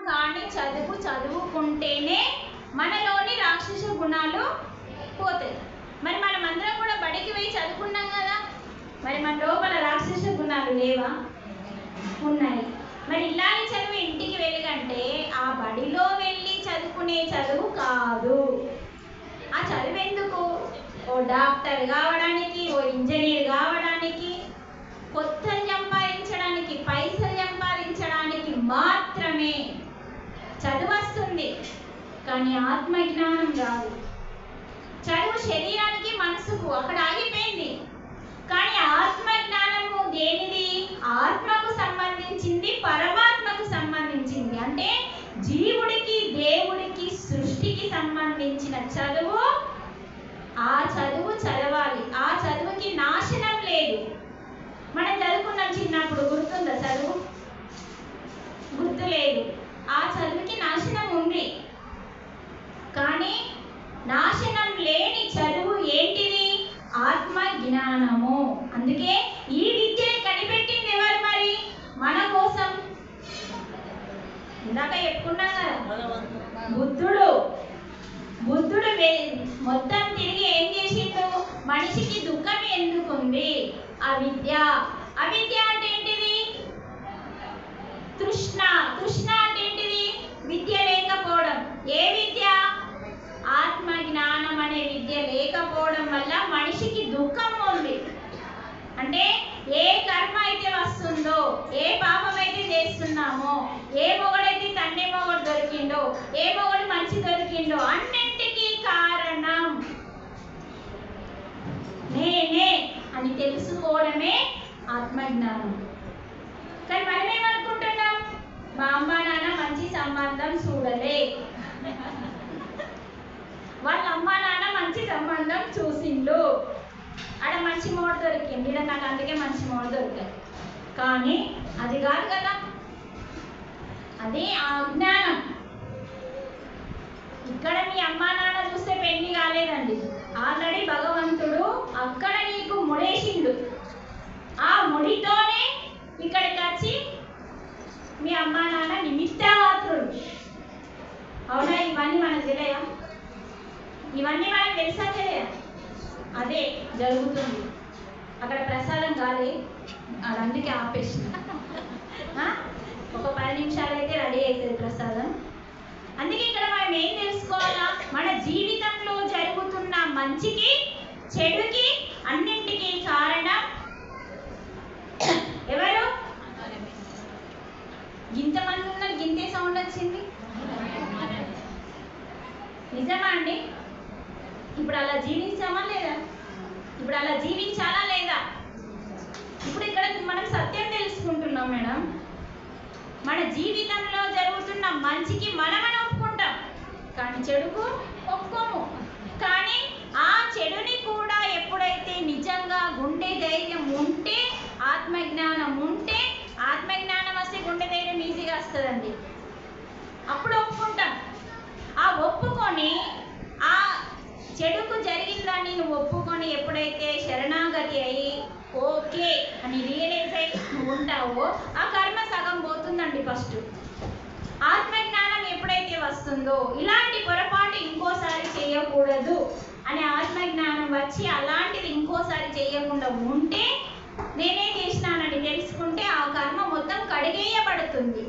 కాని చదువు చదువుకుంటేనే మనలోని రాక్షస గుణాలు పోతాయి. మరి మనం అందరం కూడా బడికి పోయి చదువుకున్నాం కదా, మరి మన లోపల రాక్షస గుణాలు లేవా? ఉన్నాయి. మరి ఇలాంటి చదువు ఇంటికి వెలుగంటే ఆ బడిలో వెళ్ళి చదువుకునే చదువు కాదు. ఆ చదువు ఎందుకు? ఓ డాక్టర్ కావడానికి, ఓ ఇంజనీర్ కావడానికి, కొత్తలు సంపాదించడానికి, పైసలు సంపాదించడానికి మాత్రమే చదువు వస్తుంది, కానీ ఆత్మజ్ఞానం రాదు. చదువు శరీరానికి మనసుకు అక్కడ ఆగిపోయింది, కానీ ఆత్మజ్ఞానము దేనిది? ఆత్మకు సంబంధించింది, పరమాత్మకు సంబంధించింది. అంటే జీవుడికి, దేవుడికి, సృష్టికి సంబంధించిన చదువు. ఆ చదువు చదవాలి. ఆ చదువుకి నాశనం లేదు. మనం చదువుకున్నాం చిన్నప్పుడు, గుర్తుందా చదువు? గుర్తు లేదు. ఆ చదువుకి నాశనం ఉంది, కానీ నాశనం లేని చదువు ఏంటిది? ఆత్మ జ్ఞానము. అందుకే ఈ విద్యని కనిపెట్టింది ఎవరు? మరి మన కోసం. ఇందాక చెప్పుకున్నాం కదా, బుద్ధుడు మొత్తం తిరిగి ఏం చేసిండు? మనిషికి దుఃఖం ఎందుకుంది? అవిద్య. అవిద్య అంటే ఏంటిది? తృష్ణ. తృష్ణ అంటే ఏంటిది? విద్య లేకపోవడం. ఏ విద్య? ఆత్మ జ్ఞానం అనే విద్య లేకపోవడం వల్ల మనిషికి దుఃఖం ఉంది. అంటే ఏ కర్మ అయితే వస్తుందో, ఏ పాపం అయితే చేస్తున్నామో, ఏ మొగడైతే తండ్రి మొగడు దొరికిండో, ఏ మొగడు మంచి దొరికిండో, అన్నింటికీ కారణం నేనే అని తెలుసుకోవడమే ఆత్మజ్ఞానం. కానీ మనం ఏమనుకుంటున్నాం? మా అమ్మ నాన్న మంచి సంబంధం చూడలే, వాళ్ళ అమ్మ నాన్న మంచి సంబంధం చూసిండు, ఆడ మంచి మోడ దొరికింది, ఇక్కడ నాకు అందుకే మంచి మోడ దొరికాయి. కానీ అది కాదు కదా, అది అజ్ఞానం. ఇక్కడ మీ అమ్మ నాన్న చూస్తే పెళ్లి కాలేదండి, ఆల్రెడీ భగవంతుడు అక్కడ నీకు ముడేసిండు. ఆ ముడితోనే ఇక్కడికి వచ్చి మీ అమ్మ నాన్న నిమిత్త మాత్రుడు. అవునా? ఇవన్నీ మనకు తెలియా? ఇవన్నీ మనకు తెలుసా తెలియా? అదే జరుగుతుంది. అక్కడ ప్రసాదం కాలే, అది అందుకే ఆపేసిన. ఒక 10 నిమిషాలు అయితే రెడీ అవుతుంది ప్రసాదం. అందుకే ఇక్కడ మనం ఏం తెలుసుకోవాలా? మన జీవితంలో జరుగుతున్న మంచికి, చెడుకి, అన్నింటికి కారణం ఎవరు? ఇంతమంది ఉన్నారు, గింతే సౌండ్ వచ్చింది. నిజమా అండి? ఇప్పుడు అలా జీవించామా లేదా? ఇప్పుడు అలా జీవించాలా లేదా? ఇప్పుడు ఇక్కడ మనం సత్యం తెలుసుకుంటున్నాం మేడం. మన జీవితంలో జరుగుతున్న మంచికి మనమని ఒప్పుకుంటాం, కానీ చెడుకు ఒప్పుకోము. కానీ ఆ చెడుని కూడా ఎప్పుడైతే నిజంగా గుండె ధైర్యం ఉంటే, ఆత్మజ్ఞానం ఉంటే, ఆత్మజ్ఞానం వస్తే గుండె ధైర్యం ఈజీగా వస్తుందండి. అప్పుడు ఒప్పుకుంటాం. ఆ ఒప్పుకొని ఆ చెడుకు జరిగిందాన్ని నువ్వు ఒప్పుకొని ఎప్పుడైతే శరణాగతి అయ్యి ఓకే అని రియలైజ్ అయ్యి నువ్వు ఉంటావో, ఆ కర్మ సగం పోతుందండి. ఫస్ట్ ఆత్మజ్ఞానం ఎప్పుడైతే వస్తుందో, ఇలాంటి పొరపాటు ఇంకోసారి చేయకూడదు అనే ఆత్మజ్ఞానం వచ్చి అలాంటిది ఇంకోసారి చేయకుండా ఉంటే, నేనే చేసినానని తెలుసుకుంటే ఆ కర్మ మొత్తం కడిగేయబడుతుంది.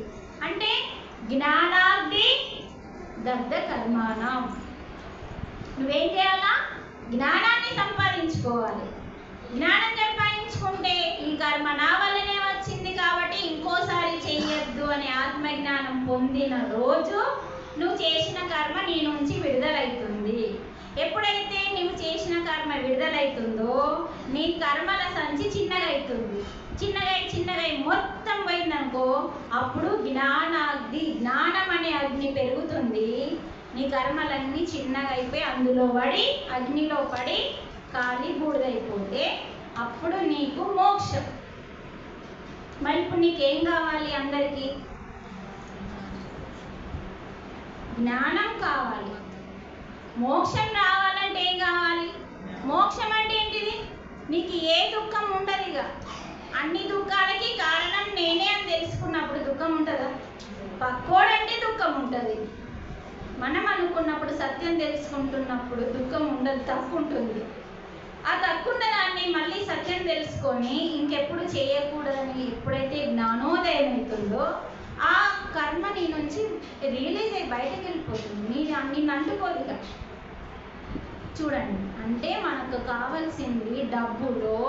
అంటే జ్ఞానాగ్ని దగ్ధ కర్మాణం. నువ్వేం చేయాలా? జ్ఞానాన్ని సంపాదించుకోవాలి. జ్ఞానం సంపాదించుకుంటే ఈ కర్మ నా వల్లనే వచ్చింది కాబట్టి ఇంకోసారి చెయ్యొద్దు అనే ఆత్మజ్ఞానం పొందిన రోజు నువ్వు చేసిన కర్మ నీ నుంచి విడుదలవుతుంది. ఎప్పుడైతే నువ్వు చేసిన కర్మ విడుదలవుతుందో నీ కర్మల సంచి చిన్నగా అవుతుంది. చిన్నగా మొత్తం పోయిందనుకో, అప్పుడు జ్ఞానం అనే అగ్ని పెరుగుతుంది. నీ కర్మలన్నీ చిన్నగా అయిపోయి అందులో పడి, అగ్నిలో పడి కాలి బూడిదైపోతే అప్పుడు నీకు మోక్షం. మరి ఇప్పుడు నీకేం కావాలి? అందరికీ జ్ఞానం కావాలి. మోక్షం రావాలంటే ఏం కావాలి? మోక్షం అంటే ఏంటిది? నీకు ఏ దుఃఖం ఉండదు. ఇక అన్ని దుఃఖాలకి కారణం నేనే అని తెలుసుకున్నప్పుడు దుఃఖం ఉంటుందా? పక్కోడంటే ఉంటుంది. మనం అనుకున్నప్పుడు సత్యం తెలుసుకుంటున్నప్పుడు దుఃఖం ఉండదు, తప్పు ఉంటుంది. ఆ తక్కువ దాన్ని మళ్ళీ సత్యం తెలుసుకొని ఇంకెప్పుడు చేయకూడదని ఎప్పుడైతే జ్ఞానోదయం అవుతుందో ఆ కర్మ నీ నుంచి రియలైజ్ అయ్యి బయటకు వెళ్ళిపోతుంది. నిన్ను అంటుకోదుగా. చూడండి, అంటే మనకు కావాల్సింది డబ్బులో,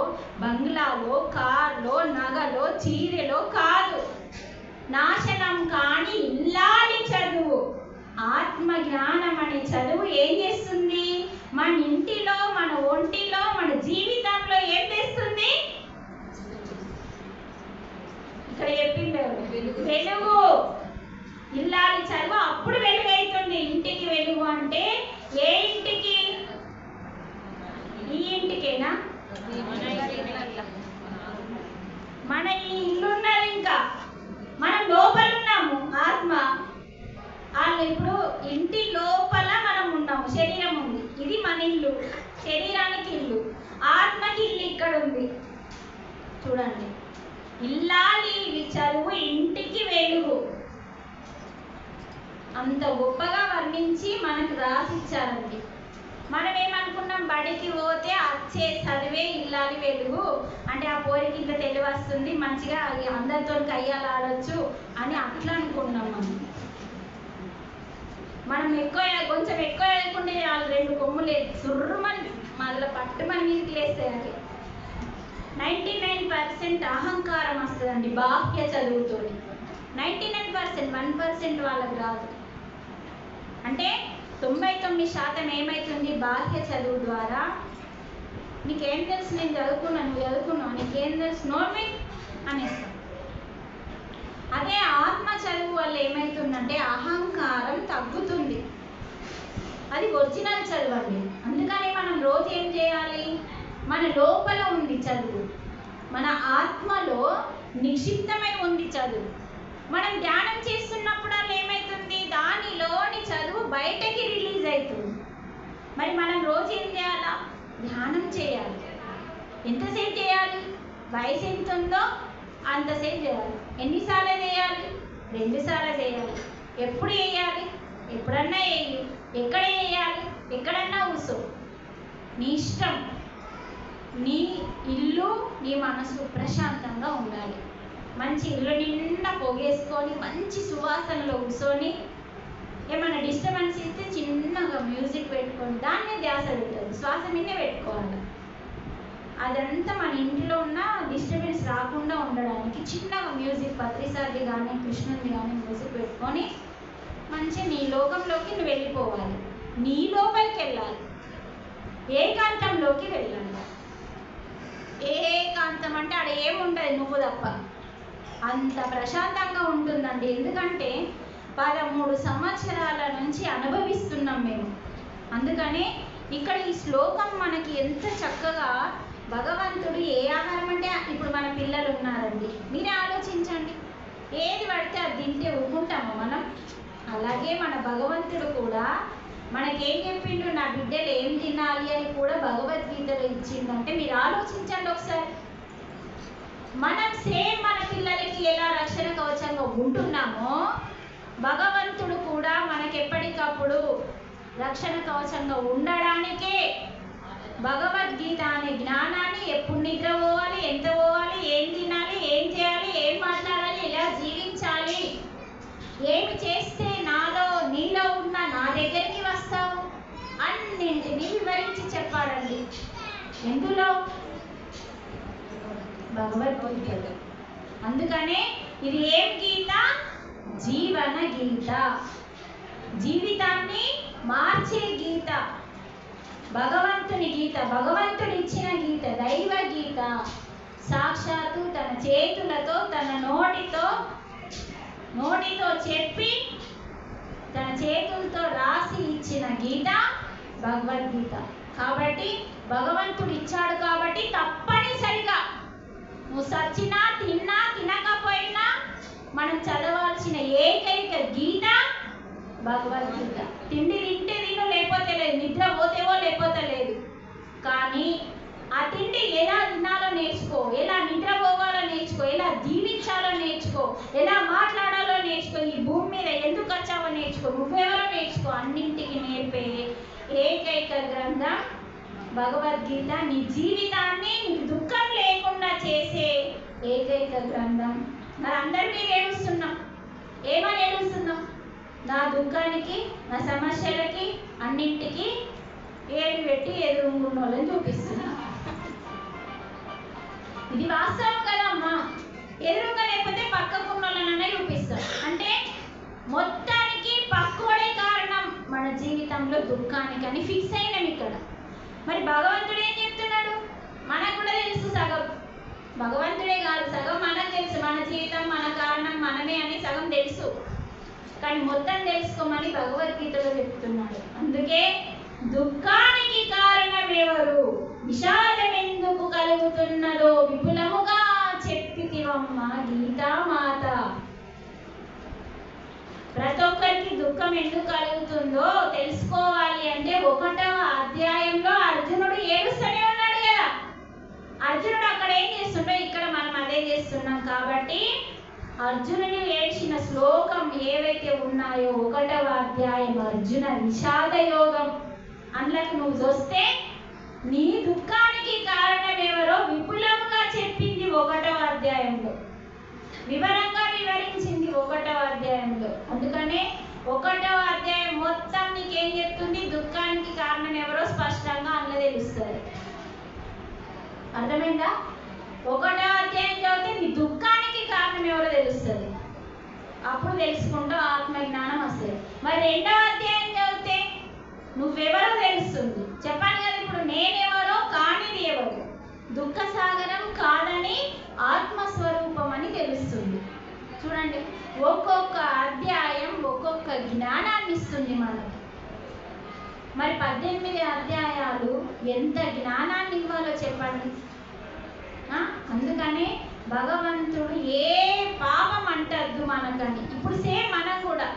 బంగ్లాలో, కార్లో, నగలో, చీరలో కాదు. నాశనం కాని ఇల్లాలి చదువు, ఆత్మ జ్ఞానం అనే చదువు ఏం చేస్తుంది? మన ఇంటిలో, మన ఒంటిలో, మన జీవితంలో ఏం తెస్తుంది? ఇక్కడ చెప్పింది వెలుగు. ఇల్లాలి చదువు అప్పుడు వెలుగు అవుతుంది. ఇంటికి వెలుగు అంటే ఏ ఇంటికి? ఈ ఇంటికేనా? మన ఈ ఇల్లు ఉన్నది, ఇంకా మనం లోపల ఉన్నాము. ఆత్మ వాళ్ళు ఇప్పుడు ఇంటి లోపల మనం ఉన్నాము, శరీరం ఉంది, ఇది మన ఇల్లు, శరీరానికి ఇల్లు. ఆత్మకి ఇల్లు ఇక్కడ ఉంది. చూడండి, ఇల్లాలి చదువు ఇంటికి వెలుగు. అంత గొప్పగా వర్ణించి మనకు రాసిచ్చారండి. మనం ఏమనుకున్నాం, బడికి పోతే వచ్చే చదివే ఇల్లాలి వెలుగు అంటే ఆ పోరికి ఇంత తెలివి వస్తుంది, మంచిగా అందరితో కయ్యాలు ఆడొచ్చు అని అట్లా అనుకున్నాం. మనం కొంచెం ఎక్కువ చదువుకుంటే వాళ్ళు 2 కొమ్ములు సుర్రమని మళ్ళీ పట్టుమని మీదకి లేస్తాయి. 99% అహంకారం వస్తుందండి బాహ్య చదువుతో. 99%, 1% వాళ్ళకి రాదు. అంటే 99% ఏమవుతుంది బాహ్య చదువు ద్వారా? నీకేం తెలుసు, నేను చదువుకున్నాను, నువ్వు చదువుకున్నావు, నీకేం తెలుసు, నోర్మి అనేస్తాం. అదే ఆత్మ చదువు వల్ల ఏమవుతుందంటే అహంకారం తగ్గుతుంది. అది ఒరిజినల్ చదువు అండి. అందుకని మనం రోజు ఏం చేయాలి? మన లోపల ఉంది చదువు, మన ఆత్మలో నిక్షిప్తమై ఉంది చదువు. మనం ధ్యానం చేస్తున్నప్పుడు అలా ఏమవుతుంది? దానిలోని చదువు బయటకి రిలీజ్ అవుతుంది. మరి మనం రోజు ఏం చేయాలా? ధ్యానం చేయాలి. ఎంతసేపు చేయాలి? వయసు ఎంత ఉందో అంతసేపు చేయాలి. ఎన్నిసార్లు చేయాలి? 2 సార్లు చేయాలి. ఎప్పుడు చేయాలి? ఎప్పుడన్నా వేయి. ఎక్కడ చేయాలి? ఎక్కడన్నా కూర్చో, నీ ఇష్టం. నీ ఇల్లు, నీ మనసు ప్రశాంతంగా ఉండాలి. మంచి ఇల్లు నిండా పొగేసుకొని మంచి సువాసనలో కూర్చొని ఏమైనా డిస్టర్బెన్స్ ఇస్తే చిన్నగా మ్యూజిక్ పెట్టుకొని దాన్నే ధ్యాస పెట్టదు, శ్వాస మీదే పెట్టుకోవాలి. అదంతా మన ఇంట్లో ఉన్న డిస్టర్బెన్స్ రాకుండా ఉండడానికి చిన్నగా మ్యూజిక్, పత్రిసార్ది కానీ కృష్ణుని కానీ మ్యూజిక్ పెట్టుకొని మంచిగా నీ లోకంలోకి నువ్వు వెళ్ళిపోవాలి. నీ లోపలికి వెళ్ళాలి, ఏకాంతంలోకి వెళ్ళాలి. ఏకాంతం అంటే ఆడ ఏముంటుంది, నువ్వు తప్ప. అంత ప్రశాంతంగా ఉంటుందండి. ఎందుకంటే 13 సంవత్సరాల నుంచి అనుభవిస్తున్నాం మేము. అందుకనే ఇక్కడ ఈ శ్లోకం మనకి ఎంత చక్కగా భగవంతుడు ఏ ఆహారం అంటే, ఇప్పుడు మన పిల్లలు ఉన్నారండి, మీరే ఆలోచించండి, ఏది పడితే అది తింటే ఊరుకుంటామా మనం? అలాగే మన భగవంతుడు కూడా మనకేం చెప్పిండు, నా బిడ్డలు ఏం తినాలి అని కూడా భగవద్గీతలో ఇచ్చిందంటే మీరు ఆలోచించండి ఒకసారి. మనం సేమ్ మన పిల్లలకి ఎలా రక్షణ కవచంగా ఉంటున్నామో భగవంతుడు కూడా మనకి ఎప్పటికప్పుడు రక్షణ కవచంగా ఉండడానికే భగవద్గీత అనే జ్ఞానాన్ని ఎప్పుడు నిద్ర పోవాలి, ఎంత పోవాలి, ఏం తినాలి, ఏం చేయాలి, ఏం మాట్లాడాలి, ఎలా జీవించాలి, ఏమి చేస్తే నాలో నీలో ఉన్న నా దగ్గరికి వస్తావు అన్నింటినీ వివరించి చెప్పాడండి. ఎందులో? భగవద్గీత. అందుకనే ఇది ఏం గీత? జీవన గీత, జీవితాన్ని మార్చే గీత, భగవంతుని గీత, భగవంతుడు ఇచ్చిన గీత, దైవ గీత. సాక్షాత్తు తన చేతులతో తన నోటితో చెప్పి తన చేతులతో రాసి ఇచ్చిన గీత భగవద్గీత. కాబట్టి భగవంతుడు ఇచ్చాడు కాబట్టి తప్పనిసరిగా నువ్వు సచ్చినా తిన్నా తినకపోయినా మనం చదవాల్సిన ఏకైక గీత భగవద్గీత. తిండి తింటే తిను, లేకపోతే లేదు, నిద్ర పోతేవో లేకపోతే లేదు. కానీ ఆ తిండి ఎలా తినాలో నేర్చుకో, ఎలా నిద్ర పోవాలో నేర్చుకో, ఎలా జీవించాలో నేర్చుకో, ఎలా మాట్లాడాలో నేర్చుకో, ఈ భూమి మీద ఎందుకు వచ్చావో నేర్చుకో. గ్రంథం భగవద్గీత నీ జీవితాన్ని నీకు దుఃఖం లేకుండా చేసే ఏకైక గ్రంథం. మరి అందరి మీద ఏడుస్తున్నాం, ఏమని ఏడుస్తున్నాం? నా దుఃఖానికి, నా సమస్యలకి అన్నింటికి ఏడు పెట్టి ఎదురుగున్న వాళ్ళని చూపిస్తున్నా. ఇది వాస్తవం కదమ్మా. ఎదురుగా లేకపోతే పక్కకున్న వాళ్ళనన్నా చూపిస్తాం. అంటే మొత్తానికి పక్కోడే కారణం మన జీవితంలో దుఃఖానికి అని ఫిక్స్ అయినాం ఇక్కడ. మరి భగవంతుడు ఏం చెప్తున్నాడు? మనకు కూడా తెలుసు సగం, భగవంతుడే కాదు సగం మనకు తెలుసు. మన జీవితం మన కారణం మనమే అని సగం తెలుసు, కానీ మొత్తం తెలుసుకోమని భగవద్గీతలో చెప్తున్నాడు. అందుకే దుఃఖానికి కారణం ఎవరు, విషాదం ఎందుకు కలుగుతున్నదో విపులముగా చెప్పితివమ్మ గీతామాత. ప్రతి ఒక్కరికి దుఃఖం ఎందుకు కలుగుతుందో తెలుసుకోవాలి అంటే 1వ అధ్యాయంలో అర్జునుడు ఏడుస్తూనే ఉన్నాడు కదా. అర్జునుడు అక్కడ ఏం చేస్తుండో ఇక్కడ మనం అదే చేస్తున్నాం. కాబట్టి అర్జునుడు ఏడ్చిన శ్లోకం ఏవైతే ఉన్నాయో 1వ అధ్యాయం అర్జున విషాద యోగం, అందులోకి నువ్వు చూస్తే నీ దుఃఖానికి కారణం ఎవరో విపులంగా చెప్పింది 1వ అధ్యాయంలో, వివరంగా వివరించింది 1వ అధ్యాయంలో. అందుకనే 1వ అధ్యాయం మొత్తం నీకేం చెప్తుంది? దుఃఖానికి కారణం ఎవరో స్పష్టంగా అందులో తెలుస్తుంది. అర్థమైందా? 1వ అధ్యాయం చదివితే నీ దుఃఖానికి కారణం ఎవరో తెలుస్తుంది, అప్పుడు తెలుసుకుంటూ ఆత్మజ్ఞానం వస్తుంది. మరి 2వ అధ్యాయం చదివితే నువ్వెవరో తెలుస్తుంది. చెప్పాను కదా ఇప్పుడు నేనెవరో కానిది ఎవరు, దుఃఖ సాగరం కాదని ఆత్మస్వరూపం అని తెలుస్తుంది. చూడండి, ఒక్కొక్క అధ్యాయం ఒక్కొక్క జ్ఞానాన్ని ఇస్తుంది మనకు. మరి 18 అధ్యాయాలు ఎంత జ్ఞానాన్ని ఇవ్వాలో చెప్పండి. అందుకనే భగవంతుడు ఏ పాపం అంటద్దు మనకని. ఇప్పుడు సేమ్ మనం కూడా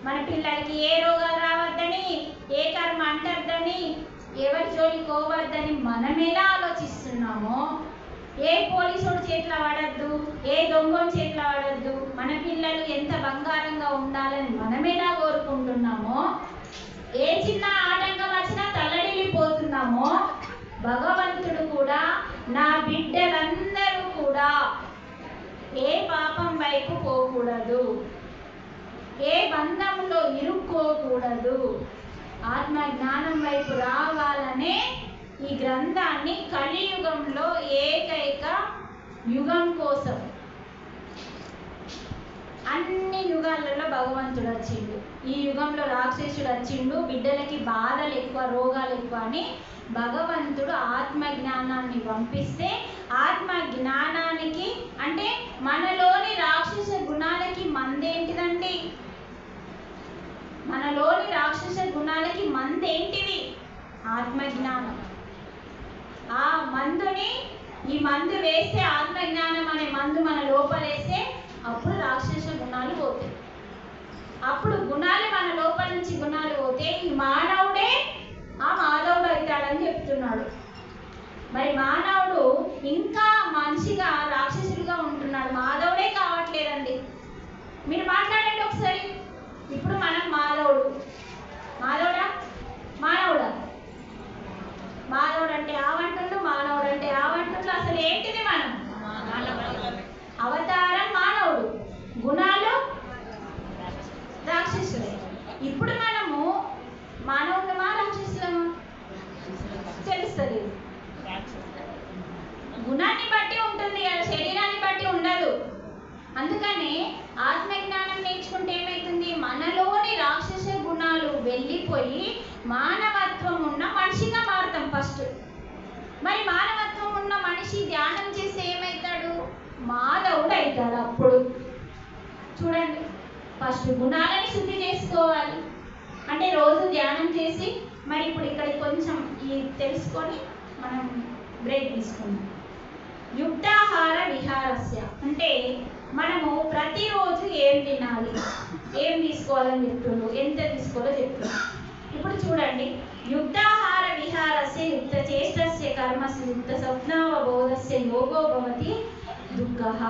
మన పిల్లలకి ఏ రోగాలు రావద్దని, ఏ కర్మ అంటద్దని, ఎవరి జోలికి పోవద్దని మనం ఎలా ఆలోచిస్తున్నామో, ఏ పోలీసుడు చేతిలో పడద్దు, ఏ దొంగని చేతిలో పడద్దు, మన పిల్లలు ఎంత బంగారంగా ఉండాలని మనం ఎలా కోరుకుంటున్నామో, ఏ చిన్న ఆటంకం వచ్చినా తల్లడిల్లిపోతున్నామో, భగవంతుడు కూడా నా బిడ్డలందరూ కూడా ఏ పాపం వైపు పోకూడదు, ఏ బంధంలో ఇరుక్కోకూడదు, ఆత్మ జ్ఞానం వైపు రావాలనే ఈ గ్రంథాన్ని కలియుగంలో ఏకైక యుగం కోసం, అన్ని యుగాలలో భగవంతుడు వచ్చిండు. ఈ యుగంలో రాక్షసుడు వచ్చిండు, బిడ్డలకి బాధలు ఎక్కువ, రోగాలు ఎక్కువ అని భగవంతుడు ఆత్మ జ్ఞానాన్ని పంపిస్తే, ఆత్మ జ్ఞానానికి అంటే మనలోని రాక్షస గుణాలకి మందేంటిదండి? మనలోని రాక్షస గుణాలకి మందేంటిది? ఆత్మజ్ఞానం. ఆ మందుని, ఈ మందు వేస్తే ఆత్మజ్ఞానం అనే మందు మన లోపలేస్తే అప్పుడు రాక్షస గుణాలు పోతాయి. అప్పుడు గుణాలు మన లోపల నుంచి గుణాలు పోతే ఈ మానవుడే ఆ మాధవుడు అవుతాడని చెప్తున్నాడు. మరి మానవుడు ఇంకా మనిషిగా రాక్షసుడిగా ఉంటున్నాడు, మాధవుడే కావట్లేదండి. మీరు మాట్లాడండి ఒకసారి. ఇప్పుడు మనం మాధవుడు, మాధవుడా మానవుడా? మాధవుడు అంటే ఆవంటుండు, మానవుడు అంటే ఆవంటుండు. అసలు ఏంటిది? మనం అవతారం మానవుడు, గుణాలు రాక్షసుడే. ఇప్పుడు మనము మానవులమా రాక్షసులమా తెలుస్తుంది. గుణాన్ని బట్టి ఉంటుంది కదా, శరీరాన్ని బట్టి ఉండదు. అందుకని ఆత్మజ్ఞానం నేర్చుకుంటే ఏమవుతుంది? మనలోని రాక్షస గుణాలు వెళ్ళిపోయి మానవత్వం ఉన్న మనిషిగా మారుతాం ఫస్ట్. మరి మానవత్వం ఉన్న మనిషి ధ్యానం చేస్తే ఏమవుతాడు? మాధవుడు అవుతాడు. అప్పుడు చూడండి, ఫస్ట్ గుణాలని శుద్ధి చేసుకోవాలి. అంటే రోజు ధ్యానం చేసి, మరి ఇప్పుడు ఇక్కడ కొంచెం ఈ తెలుసుకొని మనం బ్రేక్ తీసుకుందాం. యుక్తాహార విహారస్య అంటే మనము ప్రతిరోజు ఏం తినాలి, ఏం తీసుకోవాలని చెప్తున్నాడు, ఎంత తీసుకోవాలో చెప్తున్నాడు. ఇప్పుడు చూడండి, యుక్తాహార విహారస్య యుక్త చేష్టస్య కర్మస్య యుక్త స్వప్నావబోధస్య యోగో భవతి దుఃఖః.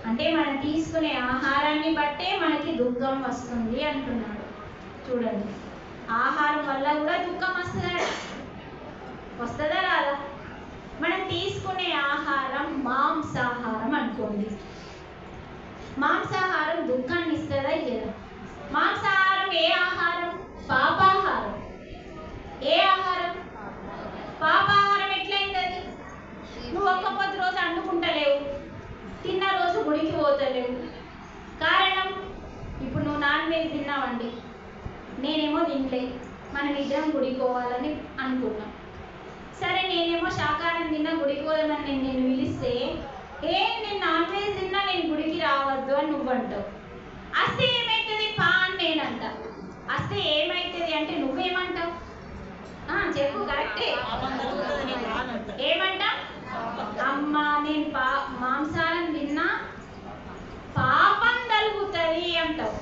అంటే మనం తీసుకునే ఆహారాన్ని బట్టే మనకి దుఃఖం వస్తుంది అంటున్నాడు. చూడండి, ఆహారం వల్ల కూడా దుఃఖం వస్తుంది. వస్తుందా రాదా? మనం తీసుకునే ఆహారం మాంసాహారం అనుకోండి. మాంసాహారం దుఃఖాన్ని ఇస్తుందా ఇయ్యదా? మాంసాహారం ఏ ఆహారం? పాపాహారం. ఏ ఆహారం? పాపాహారం. ఎట్లయింది? నువ్వు ఒక్క పొద్దు రోజు అండుకుంటలేవు, తిన్న రోజు గుడికి పోతలేవు. కారణం, ఇప్పుడు నువ్వు నాన్ వెజ్ తిన్నావండి, నేనేమో తినలే, మనం ఇద్దరం గుడికి పోవాలని అనుకున్నాం. సరే, నేనేమో శాకాహారం తిన్నా, గుడికి పోదామని నేను పిలిస్తే, నేను నాన్ వెజ్ తిన్నా, నేను గుడికి రావద్దు అని నువ్వు అంటావు. అస్తే ఏమవుతుంది? పా అని నేనంట. అస్తే ఏమవుతుంది అంటే నువ్వేమంటావు? చెప్పు, కరెక్టే. ఏమంటా? అమ్మా, నేను మాంసాహారం తిన్నా పాపం కలుగుతుంది అంటావు.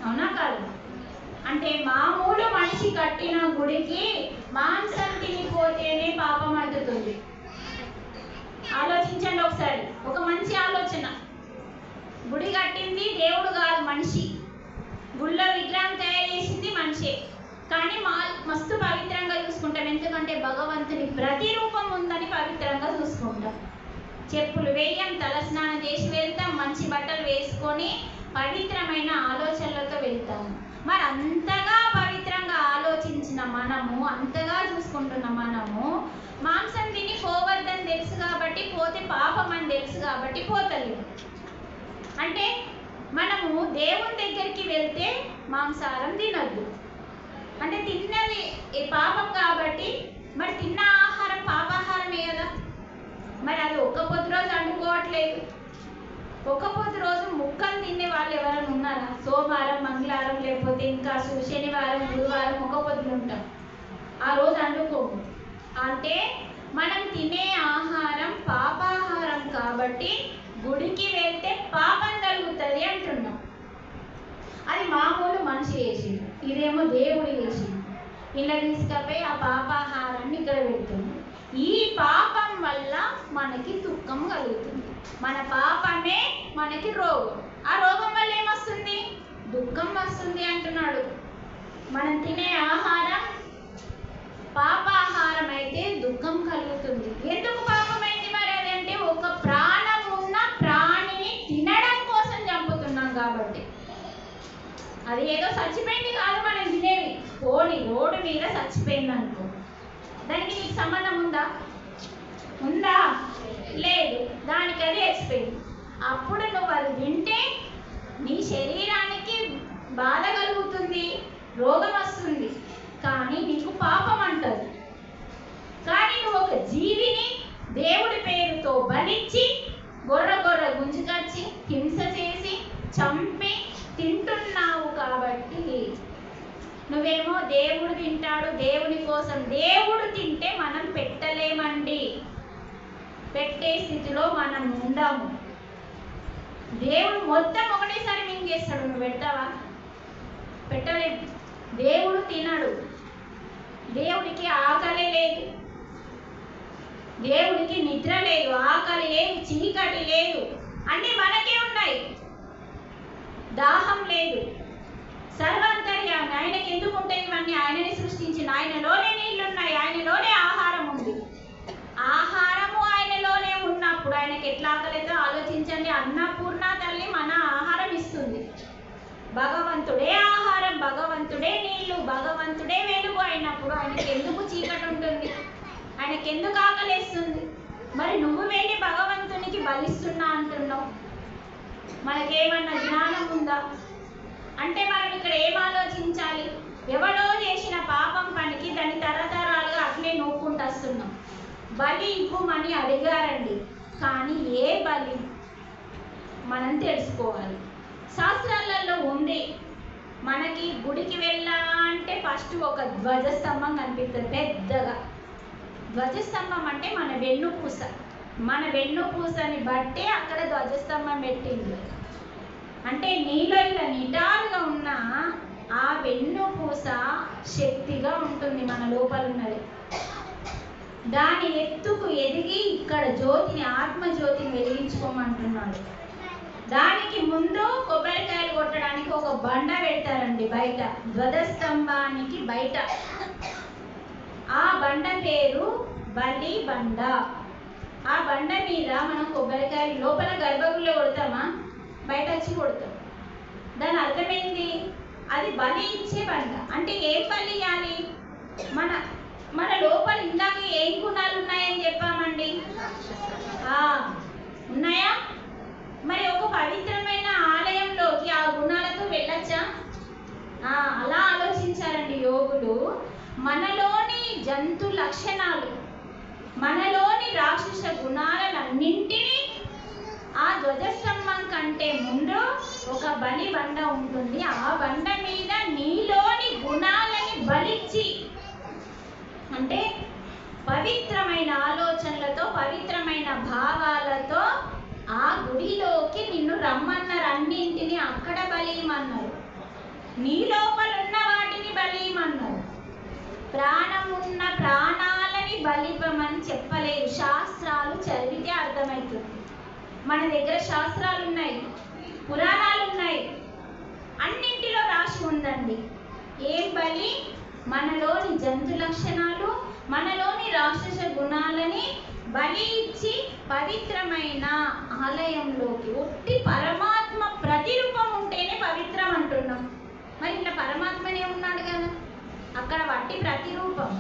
అవునా కాదు? అంటే మామూలు మనిషి కట్టిన గుడికి మాంసం తినిపోతేనే పాపం అంటుతుంది. ఆలోచించండి ఒకసారి. ఒక మంచి ఆలోచన. గుడి కట్టింది దేవుడు కాదు, మనిషి. గుళ్ళో విగ్రహం తయారు చేసింది మనిషే. కానీ మస్తు పవిత్రంగా చూసుకుంటాం, ఎందుకంటే భగవంతుని ప్రతిరూపం ఉందని పవిత్రంగా చూసుకుంటాం. చెప్పులు వేయం, తలస్నానం చేసి వెళ్తాం, మంచి బట్టలు వేసుకొని పవిత్రమైన ఆలోచనలతో వెళ్తాము. మరి అంతగా పవిత్రంగా ఆలోచించిన మనము, అంతగా చూసుకుంటున్న మనము మాంసం తిని పోవద్దని తెలుసు కాబట్టి, పోతే పాపం అని తెలుసు కాబట్టి పోతలేదు. అంటే మనము దేవుని దగ్గరికి వెళ్తే మాంసాహారం తినద్దు అంటే తిన్నది పాపం కాబట్టి, మరి తిన్న ఆహారం పాపాహారమే కదా. మరి అది ఒక్క పొద్దు రోజు అండుకోవట్లేదు. ఒక్క పొద్దు రోజు ముక్కలు తినే వాళ్ళు ఎవరైనా ఉన్నారా? సోమవారం, మంగళవారం, లేకపోతే ఇంకా శనివారం, గురువారం ఒక్క పొద్దులు ఉంటాం, ఆ రోజు అండుకోము. అంటే మనం తినే ఆహారం పాపాహారం కాబట్టి గుడికి వెళ్తే పాపం కలుగుతుంది అంటున్నాం. అది మామూలు మనిషి చేసింది, ఇదేమో దేవుడు చేసింది. ఇలా తీసుకపోయి ఆ పాపాహారాన్ని ఇక్కడ పెడుతుంది. ఈ పాపం వల్ల మనకి దుఃఖం కలుగుతుంది. మన పాపమే మనకి రోగం. ఆ రోగం వల్ల ఏమొస్తుంది? దుఃఖం వస్తుంది అంటున్నాడు. మనం తినే ఆహారం పాపాహారం అయితే దుఃఖం కలుగుతుంది. ఎందుకు పాపమైంది మరి? అదంటే ఒక ప్రాణం ఉన్న ప్రాణిని తినడం కోసం చంపుతున్నాం కాబట్టి. అది ఏదో చచ్చిపోయింది కాదు మనం తినేవి. పోనీ రోడ్డు మీద చచ్చిపోయింది అనుకో, దానికి నీకు సంబంధం ఉందా? ఉందా? లేదు. దానికి అది చచ్చిపోయింది. అప్పుడు నువ్వు అది తింటే నీ శరీరానికి బాధ కలుగుతుంది, రోగం వస్తుంది, కానీ నీకు పాపం అంటది. కానీ నువ్వు ఒక జీవిని దేవుడి పేరుతో బలిచ్చి గొర్ర గుంజుకొచ్చి హింస చేసి చంపి తింటున్నావు కాబట్టి, నువ్వేమో దేవుడు తింటాడు దేవుని కోసం. దేవుడు తింటే మనం పెట్టలేమండి, పెట్టే స్థితిలో మనం ఉండము. దేవుడు మొత్తం ఒకటేసారి మింగేస్తాడు, నువ్వు పెడతావా? పెట్టలేము. దేవుడు తినడు. దేవుడికి ఆకలి లేదు, దేవుడికి నిద్ర లేదు, ఆకలి లేదు, చీకటి లేదు, అన్నీ మనకే ఉన్నాయి. దాహం లేదు. సర్వాంతర్యామి. ఆయనకి ఎందుకు ఉంటాయి ఇవన్నీ? ఆయనని సృష్టించిన ఆయనలోనే నీళ్లున్నాయి, ఆయనలోనే ఆహారం ఉంది. ఆహారము ఆయనలోనే ఉన్నప్పుడు ఆయనకి ఎట్లా ఆకలితో ఆలోచించండి. అన్నపూర్ణ తల్లి మన ఆహారం ఇస్తుంది. భగవంతుడే ఆహారం, భగవంతుడే నీళ్లు, భగవంతుడే వెలుగు అయినప్పుడు ఆయనకి ఎందుకు చీకటి ఉంటుంది? ఆయనకి ఎందుకు ఆకలిస్తుంది? మరి నువ్వు వెళ్ళి భగవంతునికి బలిస్తున్నా అంటున్నావు. మనకేమన్నా జ్ఞానం ఉందా? అంటే మనం ఇక్కడ ఏం ఆలోచించాలి? ఎవడో చేసిన పాపం పనికి దాన్ని తరతరాలుగా అట్లే నూక్కుంటూ వస్తున్నాం. బలి ఇవ్వమని అడిగారండి, కానీ ఏ బలి మనం తెలుసుకోవాలి. శాస్త్రాలలో ఉంది. మనకి గుడికి వెళ్ళాలంటే ఫస్ట్ ఒక ధ్వజస్తంభం కనిపిస్తుంది పెద్దగా. ధ్వజస్తంభం అంటే మన వెన్నుపూస. మన వెన్నుపూసని బట్టే అక్కడ ధ్వజస్తంభం పెట్టింది. అంటే నీలో ఇలా నిటారుగా ఉన్న ఆ వెన్నుపూస శక్తిగా ఉంటుంది మన లోపల ఉన్నది. దాని ఎత్తుకు ఎదిగి ఇక్కడ జ్యోతిని, ఆత్మజ్యోతిని వెలిగించుకోమంటున్నాడు. దానికి ముందు కొబ్బరికాయలు కొట్టడానికి ఒక బండ పెడతారండి బయట, ధ్వజస్తంభానికి బయట. ఆ బండ పేరు బలి బండ. ఆ బండ మీద మనం కొబ్బరికాయ లోపల గర్భగుడిలో కొడతామా, బయట వచ్చి కొడతాం. దాని అర్థమైంది, అది బలి ఇచ్చే బండ. అంటే ఏం బలి ఇవ్వాలి? మన లోపల ఇందాక ఏం గుణాలు ఉన్నాయని చెప్పామండి? ఉన్నాయా? మరి ఒక పవిత్రమైన ఆలయంలోకి ఆ గుణాలతో వెళ్ళొచ్చా? అలా ఆలోచించారండి యోగులు. మనలోని జంతు లక్షణాలు, మనలోని రాక్షస గుణాలన్నింటినీ ఆ ధ్వజస్తంభం కంటే ముందు ఒక బలి బండ ఉంటుంది. ఆ బండ మీద నీలోని గుణాలని బలిచ్చి, అంటే పవిత్రమైన ఆలోచనలతో, పవిత్రమైన భావాలతో ఆ గుడిలోకి నిన్ను రమ్మన్నారు. అన్నింటినీ అక్కడ బలియమన్నారు. నీ లోపల ఉన్న వాటిని బలియమన్నారు. ప్రాణమున్న ప్రాణాలని బలిపమని చెప్పలేదు. శాస్త్రాలు చదివితే అర్థమవుతుంది. మన దగ్గర శాస్త్రాలు ఉన్నాయి, పురాణాలు ఉన్నాయి, అన్నింటిలో రాసి ఉందండి. ఏం బలి? మనలోని జంతు లక్షణాలు, మనలోని రాక్షస గుణాలని బలి ఇచ్చి పవిత్రమైన ఆలయంలోకి, ఒట్టి పరమాత్మ ప్రతిరూపం ఉంటేనే పవిత్రం అంటున్నాం. మరి ఇట్లా పరమాత్మనే ఉన్నాడు కదా, అక్కడ వట్టి ప్రతిరూపం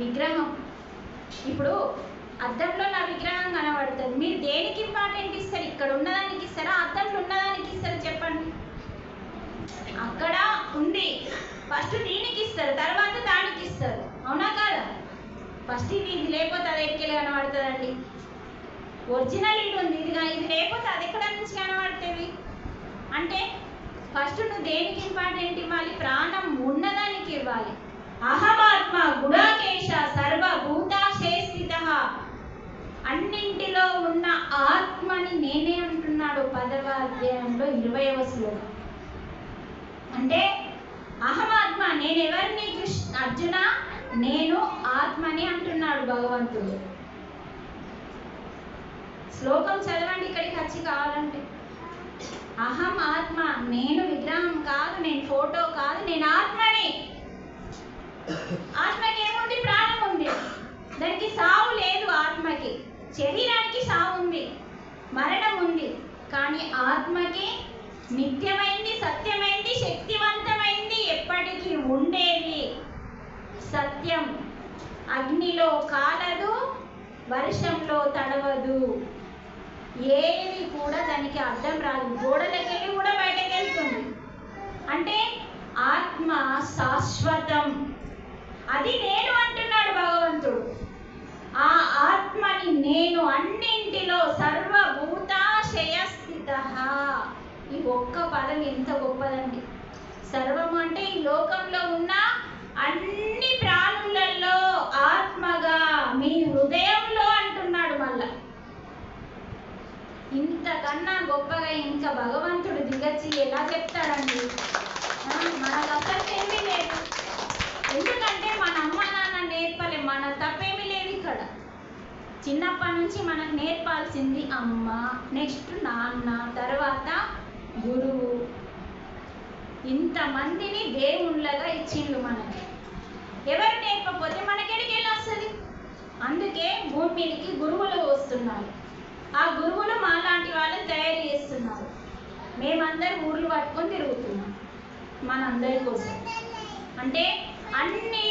విగ్రహం. ఇప్పుడు అద్దంలో నా విగ్రహం కనబడుతుంది. మీరు దేనికి ఇంపార్టెంట్ ఇస్తారు? ఇక్కడ ఉన్నదానికి ఇస్తారా, అద్దంలో ఉన్నదానికి ఇస్తారా? చెప్పండి. అక్కడ ఉంది, ఫస్ట్ దీనికి ఇస్తారు, తర్వాత దానికి ఇస్తారు. అవునా కాదా? ఫస్ట్ ఇది లేకపోతే అది ఎక్కడికి కనబడుతుందండి? ఒరిజినల్ ఇది ఉంది, ఇది లేకపోతే అది ఎక్కడ నుంచి కనబడుతుంది? అంటే ఫస్ట్ నువ్వు దేనికి ఇంపార్టెంట్ ఇవ్వాలి? ప్రాణం ఉన్నదానికి ఇవ్వాలి. అహమాత్మ గుణాకేశ సర్వభూతాశేస్థితః, అన్నింటిలో ఉన్న ఆత్మని నేనే అంటున్నాడు 10వ అధ్యాయంలో 20వ శ్లోకం. అంటే అహమాత్మ, నేనెవరిని అర్జున? నేను ఆత్మని అంటున్నాడు భగవంతుడు. శ్లోకం చదవండి ఇక్కడికి వచ్చి కావాలంటే. అహం ఆత్మ, నేను విగ్రహం కాదు, నేను ఫోటో కాదు, నేను ఆత్మని. ఆత్మకి ఏముంది? ప్రాణం ఉంది, దానికి సావు లేదు. ఆత్మకి, శరీరానికి సావు ఉంది, మరణం ఉంది, కానీ ఆత్మకి నిత్యమైంది, సత్యమైంది, శక్తివంతమైంది, ఎప్పటికీ ఉండేది సత్యం. అగ్నిలో కాలదు, వర్షంలో తడవదు, ఏది కూడా దానికి అడ్డం రాదు, గోడలకెళ్ళి కూడా బయటకు వెళ్తుంది. అంటే ఆత్మ శాశ్వతం. అది నేను అంటున్నాడు భగవంతుడు. ఆ ఆత్మని నేను అన్నింటిలో సర్వభూతాశయస్థితః. ఈ ఒక్క పదం ఎంత గొప్పదండి. సర్వం అంటే ఈ లోకంలో ఉన్న అన్ని ప్రాణులలో ఆత్మగా మీ హృదయంలో అంటున్నాడు. మళ్ళా ఇంతకన్నా గొప్పగా ఇంకా భగవంతుడు దిగచ్చి ఎలా చెప్తాడండి? మనకు అసలు ఏమీ లేదు. ఎందుకంటే మన అమ్మ నాన్న నేర్పలే, మన తప్పేమీ లేదు. ఇక్కడ చిన్నప్పటి నుంచి మనకు నేర్పాల్సింది అమ్మ, నెక్స్ట్ నాన్న, తర్వాత గురువు. ఇంతమందిని దేవుళ్ళగా ఇచ్చిండు మనకి. ఎవరు నేర్పకపోతే మనకెడికి వెళ్ళి వస్తుంది? అందుకే భూమి మీదకి గురువులు వస్తున్నారు. ఆ గురువులు మాలాంటి వాళ్ళని తయారు చేస్తున్నారు. మేమందరం ఊర్లు పట్టుకొని తిరుగుతున్నాం మనందరి కోసం. అంటే అన్ని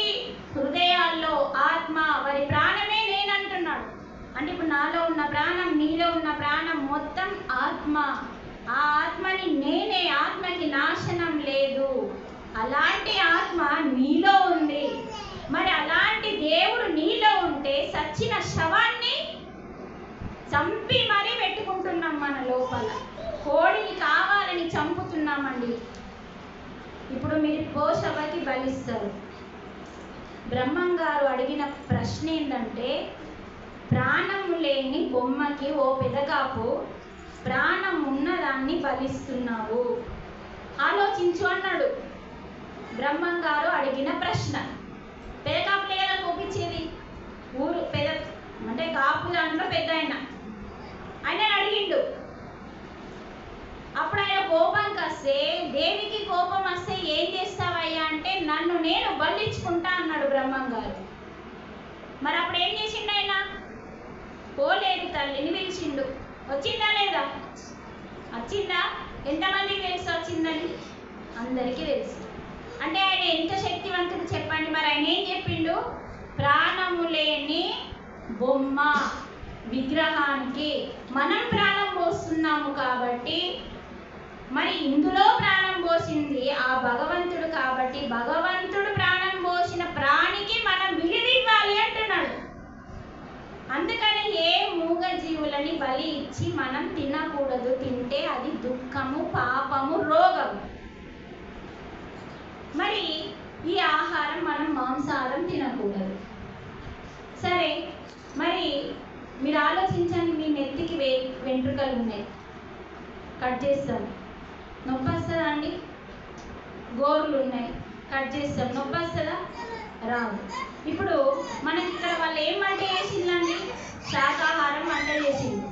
హృదయాల్లో ఆత్మ, వారి ప్రాణమే నేను అంటున్నాడు. అంటే ఇప్పుడు నాలో ఉన్న ప్రాణం, నీలో ఉన్న ప్రాణం మొత్తం ఆత్మ. ఆ ఆత్మని నేనే, ఆత్మకి నాశనం లేదు. అలాంటి ఆత్మ నీలో ఉంది. మరి అలాంటి దేవుడు నీలో ఉంటే సచ్చిన శవాన్ని చంపి మరీ పెట్టుకుంటున్నాం మన లోపల. కోడిని కావాలని చంపుతున్నామండి. ఇప్పుడు మీరు గోసభకి బలిస్తారు. బ్రహ్మం గారు అడిగిన ప్రశ్న ఏంటంటే, ప్రాణం లేని బొమ్మకి ఓ పెదకాపు ప్రాణం ఉన్నదాన్ని బలిస్తున్నావు, ఆలోచించు అన్నాడు. బ్రహ్మం గారు అడిగిన ప్రశ్న. పెదకాపులే కదా కోపించేది, ఊరు పెద అంటే కాపు దాంట్లో పెద్ద ఆయన అడిగిండు. అప్పుడు ఆయన కోపంకి వస్తే, దేవికి కోపం వస్తే ఏం చేస్తావయ్యా అంటే, నన్ను నేను బలిచ్చుకుంటా అన్నాడు బ్రహ్మం గారు. మరి అప్పుడు ఏం చేసిండు ఆయన? పోలేదు, తల్లిని పిలిచిండు. వచ్చిందా లేదా? వచ్చిందా? ఎంతమందికి తెలుసు వచ్చిందని? అందరికీ తెలుసు. అంటే ఆయన ఎంత శక్తివంతుడు చెప్పండి. మరి ఆయన ఏం చెప్పిండు? ప్రాణము లేని బొమ్మ విగ్రహానికి మనం ప్రాణం పోస్తున్నాము కాబట్టి, మరి ఇందులో ప్రాణం పోసింది ఆ భగవంతుడు కాబట్టి, భగవంతుడు ప్రాణం పోసిన ప్రాణికి మనం విలువివ్వాలి అంటున్నాడు. అందుకని ఏ మూగ జీవులని బలి ఇచ్చి మనం తినకూడదు. తింటే అది దుఃఖము, పాపము, రోగము. మరి ఈ ఆహారం మనం మాంసాహారం తినకూడదు. సరే, మరి మీరు ఆలోచించండి. మీ నెత్తికి వెంట్రుకలు ఉన్నాయి, కట్ చేస్తాం, నొప్పి వస్తుందా అండి? గోర్లు ఉన్నాయి, కట్ చేస్తాం, నొప్పి వస్తుందా? రాదు. ఇప్పుడు మనకి ఇక్కడ వాళ్ళు ఏం వంట చేసిందండి? శాకాహారం వంట చేసింది.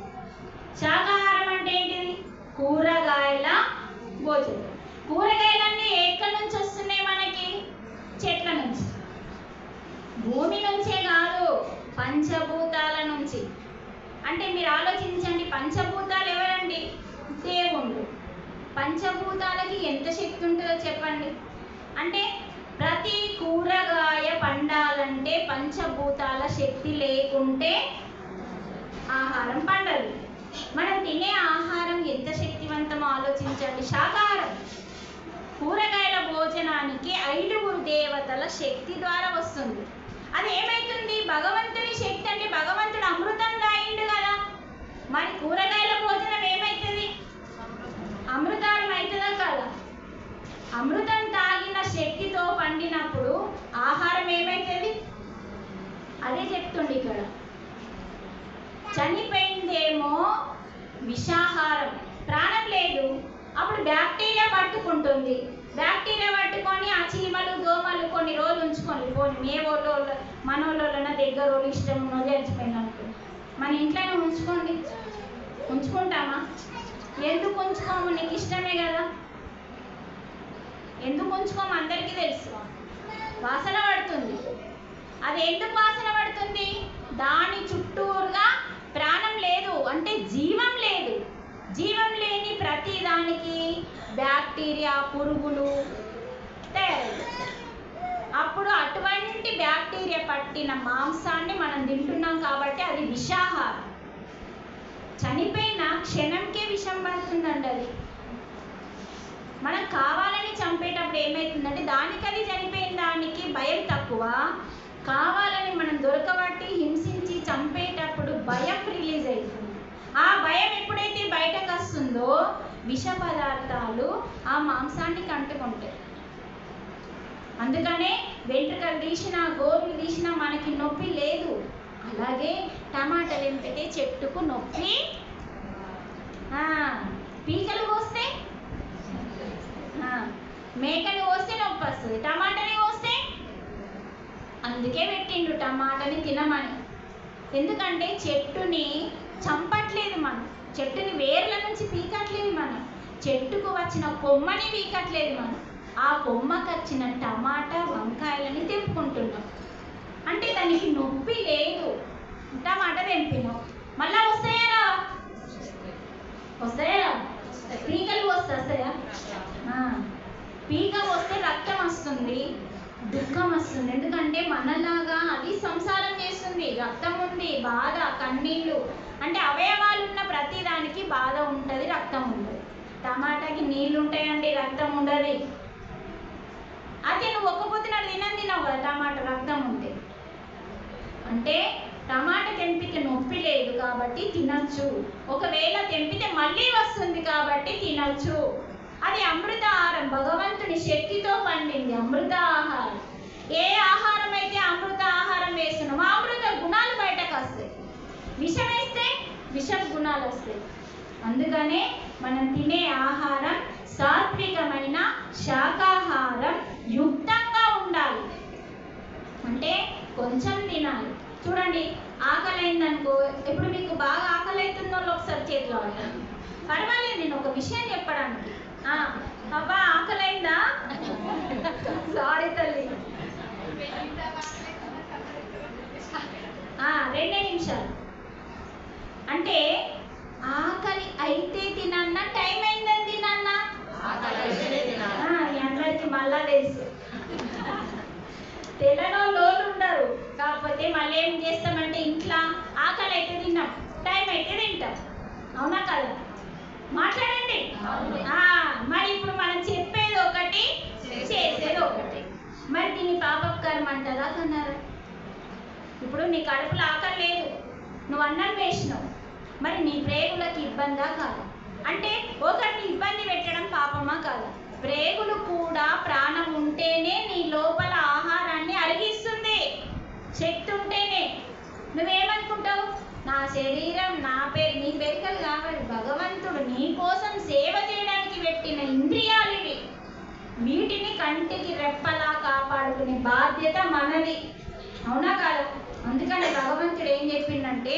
శాకాహారం అంటే ఏంటిది? కూరగాయల భోజనం. కూరగాయలన్నీ ఎక్కడి నుంచి వస్తున్నాయి మనకి? చెట్ల నుంచి. భూమి నుంచే కాదు, పంచభూతాల నుంచి. అంటే మీరు ఆలోచించండి, పంచభూతాలు ఎవరండి? దేవుళ్ళు. పంచభూతాలకి ఎంత శక్తి ఉంటుందో చెప్పండి. అంటే ప్రతి కూరగాయ పండాలంటే పంచభూతాల శక్తి లేకుంటే ఆహారం పండదు. మనం తినే ఆహారం ఎంత శక్తివంతమో ఆలోచించండి. శాకాహారం, కూరగాయల భోజనానికి 5 దేవతల శక్తి ద్వారా వస్తుంది. అది ఏమైతుంది? భగవంతుని శక్తి. అంటే భగవంతుడు అమృతం తాగిండు కదా, మరి కూరగాయల భోజనం ఏమవుతుంది? అమృతం అవుతుందా కదా? అమృతం తాగిన శక్తితో పండినప్పుడు ఆహారం ఏమవుతుంది? అదే చెప్తుండే ఇక్కడ. చనిపోయిందేమో విషాహారం, ప్రాణం లేదు. అప్పుడు బ్యాక్టీరియా పట్టుకుంటుంది. బ్యాక్టీరియా పట్టుకొని ఆ చీమలు, దోమలు కొన్ని రోజులు ఉంచుకొని పోనీ ఏ వాళ్ళు మనోళ్ళ దగ్గర వాళ్ళు ఇష్టం ఉన్నో చచ్చిపోయినట్టు మన ఇంట్లోనే ఉంచుకోండి. ఉంచుకుంటామా? ఎందుకు ఉంచుకోము? నీకు ఇష్టమే కదా. ఎందుకు ఉంచుకోము? అందరికీ తెలుసు. వాసన పడుతుంది. అది ఎందుకు వాసన పడుతుంది? దాని చుట్టూరుగా ప్రాణం లేదు, అంటే జీవం లేదు. జీవం లేని ప్రతి దానికి బ్యాక్టీరియా, పురుగులు తయారవుతాయి. అప్పుడు అటువంటి బ్యాక్టీరియా పట్టిన మాంసాన్ని మనం తింటున్నాం కాబట్టి అది విషాహారం. చనిపోయిన క్షణంకే విషం పడుతుందండి. అది మనం కావాలని చంపేటప్పుడు ఏమవుతుందంటే దానికి, అది చనిపోయిన దానికి భయం తక్కువ. కావాలని మనం దొరకబట్టి హింసించి చంపేటప్పుడు భయం రిలీజ్ అవుతుంది. ఆ భయం ఎప్పుడైతే బయటకు వస్తుందో విష పదార్థాలు ఆ మాంసాన్ని కంటుకుంటాయి. అందుకనే వెంట్రుకలు తీసినా, గోర్లు తీసినా మనకి నొప్పి లేదు. అలాగే టమాటాలు ఎంపితే చెట్టుకు నొప్పి, పీకలు కోస్తే, మేకని కోస్తే నొప్పి వస్తుంది, టమాటాని కోస్తే. అందుకే పెట్టిండు టమాటాని తినమని. ఎందుకంటే చెట్టుని చంపట్లేదు మనం, చెట్టుని వేర్ల నుంచి పీకట్లేదు మనం, చెట్టుకు వచ్చిన కొమ్మని పీకట్లేదు మనం, ఆ కొమ్మకు వచ్చిన టమాటా, వంకాయలని తెంపుకుంటున్నాం. అంటే దానికి నొప్పి లేదు. టమాటా తెంపినాం, మళ్ళా వస్తాయా? వస్తాయా? పీకలు వస్తాయా? పీక వస్తే రక్తం వస్తుంది, దుఃఖం వస్తుంది. ఎందుకంటే మనలాగా అది సంసారం చేస్తుంది. రక్తం ఉంది, బాధ, కన్నీళ్ళు. అంటే అవయవాలు ఉన్న ప్రతి దానికి బాధ ఉంటుంది, రక్తం ఉంటుంది. టమాటాకి నీళ్ళు ఉంటాయండి, రక్తం ఉండదు. అదే నువ్వు ఒక్క పొద్దున తినవు కదా టమాటా, రక్తం ఉంటే. అంటే టమాటా తెంపితే నొప్పి లేదు కాబట్టి తినచ్చు. ఒకవేళ తెంపితే మళ్ళీ వస్తుంది కాబట్టి తినచ్చు. అది అమృత ఆహారం, భగవంతుని శక్తితో పండింది అమృత ఆహారం. ఏ ఆహారం అయితే అమృత ఆహారం వేస్తున్నామో అమృత గుణాలు బయటకు వస్తాయి. విషం వేస్తే విషం గుణాలు వస్తాయి. అందుకనే మనం తినే ఆహారం సాత్వికమైన శాకాహారం యుక్తంగా ఉండాలి. అంటే కొంచెం తినాలి. చూడండి, ఆకలి అయిందనుకో, ఇప్పుడు మీకు బాగా ఆకలి అవుతుందో ఒకసారి చేతిలో పడతాను. పర్వాలేదు, నేను ఒక విషయం చెప్పడానికి. అబ్బా ఆకలైందా? సారీ తల్లి. నిమిషాలు. అంటే ఆకలి అయితే తినన్నా, టైం అయిందని తినన్నా. అందరికి మళ్ళా తెలుసు, తెలంగాణ లోలు ఉండరు. కాకపోతే మళ్ళీ ఏం చేస్తామంటే ఇంట్లో ఆకలి అయితే తిన్నాం, టైం అయితే తింటాం. అవునా కదా? మాట్లాడండి. మరి ఇప్పుడు మనం చెప్పేది ఒకటి, చేసేది ఒకటి. మరి దీన్ని పాపకరం అంటారా కన్నారా? ఇప్పుడు నీ కడుపులో ఆకలి లేదు, నువ్వు అన్నం వేసినావు, మరి నీ ప్రేగులకు ఇబ్బందా కాదా? అంటే ఒకరిని ఇబ్బంది పెట్టడం పాపమా కాదా? ప్రేగులు కూడా ప్రాణం ఉంటేనే నీ లోపల ఆహారాన్ని అరిగిస్తుంది, శక్తి ఉంటేనే. నువ్వేమనుకుంటావు? నా శరీరం నీ పెరికలు కావాలి. భగవంతుడు నీ కోసం సేవ చేయడానికి పెట్టిన ఇంద్రియాలు ఇవి. వీటిని కంటికి రెప్పలా కాపాడుకునే బాధ్యత మనది. అవునా కాదు? అందుకని భగవంతుడు ఏం చెప్పిందంటే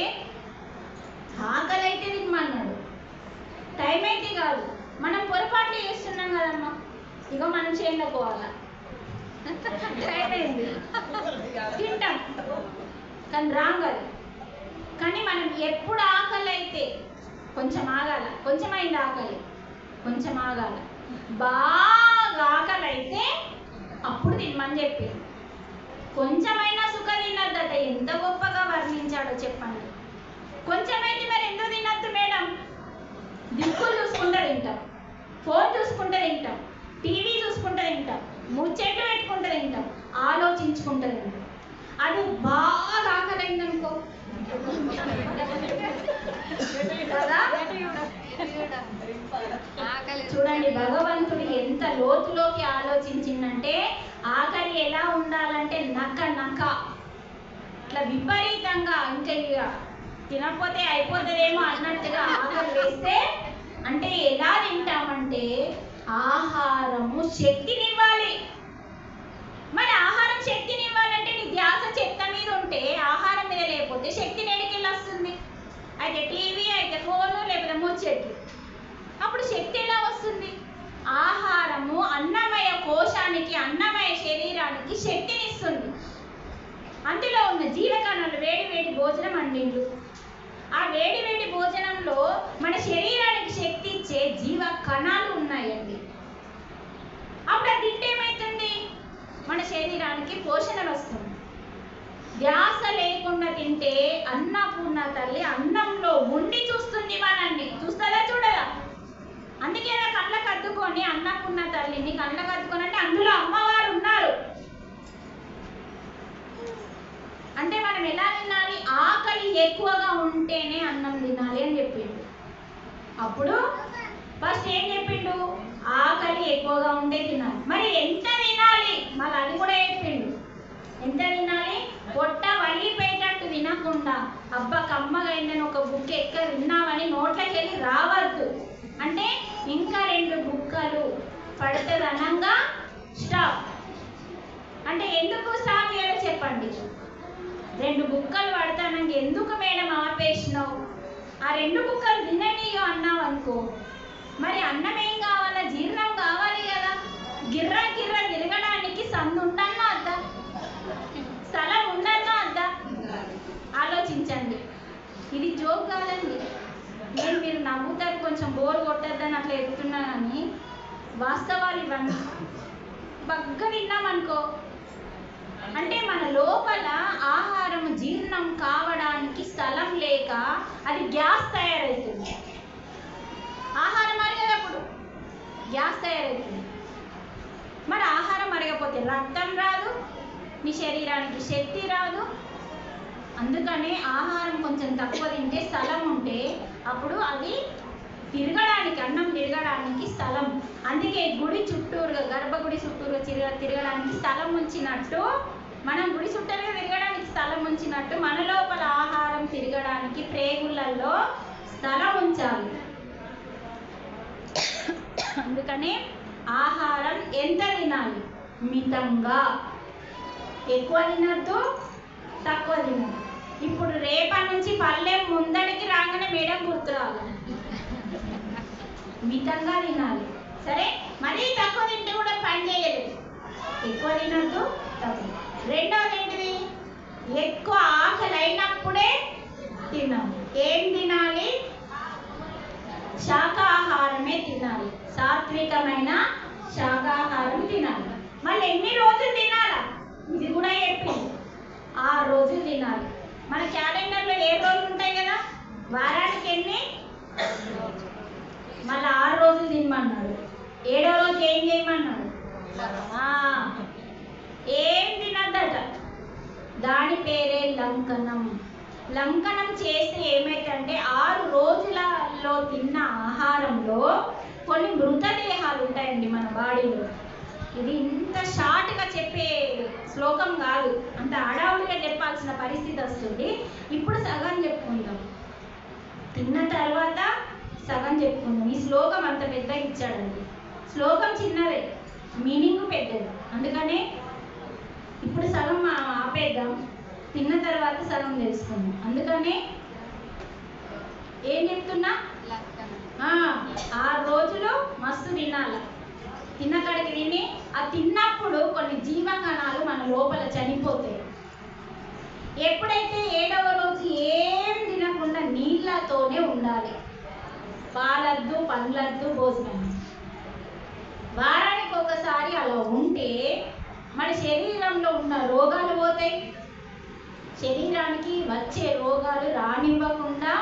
ఆకలి అయితే తినమన్నాడు, టైం అయితే కాదు. మనం పొరపాట్లు చేస్తున్నాం కదమ్మా. ఇగో మనం చేయకపోవాలా, టైం అయింది తింటాం, కానీ రాంగ్ అది. కానీ మనం ఎప్పుడు ఆకలి అయితే కొంచెం ఆగాల, కొంచెం అయింది ఆకలి, కొంచెం ఆగాల. బాగా ఆకలి అయితే అప్పుడు తినమని చెప్పింది. కొంచెమైనా సుఖ తినద్దట. ఎంత గొప్పగా వర్ణించాడో చెప్పండి. కొంచెమైతే మరి ఎందుకు తినద్దు మేడం? దిక్కులు చూసుకుంటూ తింటాం, ఫోన్ చూసుకుంటూ తింటాం, టీవీ చూసుకుంటూ తింటాం, ముచ్చట్లు పెట్టుకుంటూ తింటాం, ఆలోచించుకుంటూ తింటాం. అది బాగా ఆకలైందనుకో కదా. చూడండి భగవంతుడు ఎంత లోతులోకి ఆలోచించిందంటే ఆకలి ఎలా ఉండాలంటే నక్క నక్క ఇట్లా విపరీతంగా, ఇంకా తినకపోతే అయిపోతుందేమో అన్నట్టుగా ఆకలి వేస్తే, అంటే ఎలా తింటామంటే ఆహారము శక్తినివ్వాలి. మరి ఆహారం శక్తినివ్వాలంటే నీ ధ్యాస చెత్త మీద ఉంటే, ఆహారం మీద లేకపోతే శక్తి నేడికెళ్ళి వస్తుంది? అయితే టీవీ, అయితే ఫోను, లేకపోతే ముచ్చట్లు. అప్పుడు శక్తి ఎలా వస్తుంది? ఆహారము అన్నమయ కోశానికి, అన్నమయ శరీరానికి శక్తినిస్తుంది. అందులో ఉన్న జీవకణాలు వేడి వేడి భోజనం అందిండు. ఆ వేడి వేడి భోజనంలో మన శరీరానికి శక్తి ఇచ్చే జీవ కణాలు ఉన్నాయండి. అప్పుడు అది తింటే ఏమవుతుంది? మన శరీరానికి పోషణ వస్తుంది. ధ్యాస లేకుండా తింటే అన్నపూర్ణ తల్లి అన్నంలో ఉండి చూస్తుంది మనల్ని. చూస్తుందా చూడదా? అందుకే కళ్ళకు అద్దుకొని అన్నపూర్ణ తల్లిని కళ్ళకు అద్దుకొని, అంటే అందులో అమ్మవారు ఉన్నారు. అంటే మనం ఎలా తినాలి? ఆకలి ఎక్కువగా ఉంటేనే అన్నం తినాలి అని చెప్పిండు. అప్పుడు ఫస్ట్ ఏం చెప్పిండు? ఆకలి ఎక్కువగా ఉంటే తినాలి. మరి ఎంత తినాలి? మళ్ళీ అది కూడా చెప్పిండు. ఎంత తినాలి? పొట్ట వలిపోయేటట్టు తినకుండా, అబ్బా కమ్మగా అయిందని ఒక బుక్క ఎక్క తిన్నామని నోట్లోకి వెళ్ళి రావద్దు. అంటే ఇంకా 2 బుక్కలు పడుతుంది అనంగా స్టాప్. అంటే ఎందుకు స్టాప్ చేయాలో చెప్పండి. 2 బుక్కలు పడతానంగా ఎందుకు మేడం ఆపేసినావు? ఆ 2 బుక్కలు తిననీయో అన్నావు అనుకో, మరి అన్నం ఏం కావాలా? జీర్ణం కావాలి కదా. గిర్ర గిర్ర తిరగడానికి సందు ఉండన్నా వద్దా? స్థలం ఉండన్నా వద్దా? ఆలోచించండి. ఇది జోక్ కాదండి. మీరు నవ్వుతారు, కొంచెం బోర్ కొట్టద్దని అట్లా ఎదుగుతున్నా, కానీ వాస్తవాలు ఇవన్నీ. బగ్గ తిన్నామనుకో, అంటే మన లోపల ఆహారం జీర్ణం కావడానికి స్థలం లేక అది గ్యాస్ తయారవుతుంది. ఆహారం అరిగేటప్పుడు గ్యాస్ తయారవుతుంది. మరి ఆహారం అరగకపోతే రక్తం రాదు, మీ శరీరానికి శక్తి రాదు. అందుకనే ఆహారం కొంచెం తక్కువ తింటే, స్థలం ఉంటే అప్పుడు అది తిరగడానికి, అన్నం తిరగడానికి స్థలం. అందుకే గుడి చుట్టూరుగా, గర్భగుడి చుట్టూరుగా తిరగడానికి స్థలం ఉంచినట్టు, మనం గుడి చుట్టూరుగా తిరగడానికి స్థలం ఉంచినట్టు మన లోపల ఆహారం తిరగడానికి ప్రేగులలో స్థలం ఉంచాలి. అందుకనే ఆహారం ఎంత తినాలి? మితంగా. ఎక్కువ తినద్దు, తక్కువ తినద్దు. ఇప్పుడు రేపటి నుంచి పల్లెం ముందడికి రాగానే మేడం గుర్తు రావాలి. మితంగా తినాలి. సరే, మరీ తక్కువ తింటే కూడా పని చేయలేదు. ఎక్కువ తినద్దు, తక్కువ. రెండవది ఏంటిది? ఎక్కువ ఆకలి అయినప్పుడే తిన్నాము. ఏం తినాలి? శాకాహారమే తినాలి. సాత్వికమైన శాకాహారం తినాలి. మళ్ళీ ఎన్ని రోజులు తినాలా? ఇది కూడా చెప్పింది. 6 రోజులు తినాలి. మన క్యాలెండర్లో 7 రోజులు ఉంటాయి కదా, వారానికి ఎన్ని? మళ్ళీ 6 రోజులు తినమన్నాడు. 7వ రోజు ఏం చేయమన్నాడు? ఏం తినద్దట. దాని పేరే లంకనం. లంకనం చేస్తే ఏమైందంటే 6 రోజులలో తిన్న ఆహారంలో కొన్ని మృతదేహాలు ఉంటాయండి మన బాడీలో. ఇది ఇంత షార్ట్గా చెప్పే శ్లోకం కాదు, అంత అడావుడిగా చెప్పాల్సిన పరిస్థితి వస్తుంది. ఇప్పుడు సగం చెప్పుకుందాం, తిన్న తర్వాత సగం చెప్పుకుందాం. ఈ శ్లోకం అంత పెద్దగా ఇచ్చాడండి. శ్లోకం చిన్నదే, మీనింగ్ పెద్దది. అందుకనే ఇప్పుడు సగం ఆపేద్దాం, తిన్న తర్వాత సగం తెలుసుకుందాం. అందుకనే ఏం చెప్తున్నా, 6 రోజులు మస్తు తినాలి. తిన్న కాడికి తిని, ఆ తిన్నప్పుడు కొన్ని జీవకణాలు మన లోపల చనిపోతాయి. ఎప్పుడైతే 7వ రోజు ఏం తినకుండా నీళ్ళతోనే ఉండాలి. పాలద్దు, పండ్లద్దు, భోజనం. వారానికి ఒకసారి అలా ఉంటే మన శరీరంలో ఉన్న రోగాలు పోతాయి. శరీరానికి వచ్చే రోగాలు రానివ్వకుండా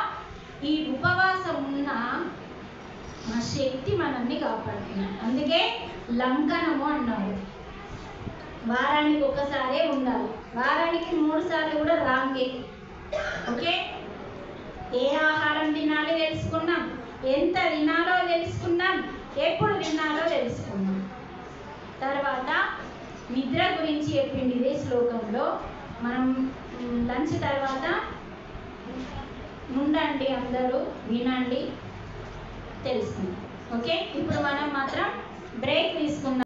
ఈ ఉపవాసం ఉన్న మన శక్తి మనల్ని కాపాడుతుంది. అందుకే లంకనము అన్నారు. వారానికి ఒకసారే ఉండాలి. వారానికి 3 సార్లు కూడా రాంగే. ఓకే, ఏ ఆహారం తినాలి తెలుసుకున్నాం, ఎంత తినాలో తెలుసుకున్నాం, ఎప్పుడు తినాలో తెలుసుకున్నాం. తర్వాత నిద్ర గురించి చెప్పింది ఇదే శ్లోకంలో. మనం లంచ్ తర్వాత ఉండండి, అందరూ వినండి, తెలుసుకుందాం. ఓకే, ఇప్పుడు మనం మాత్రం బ్రేక్ తీసుకుందాం.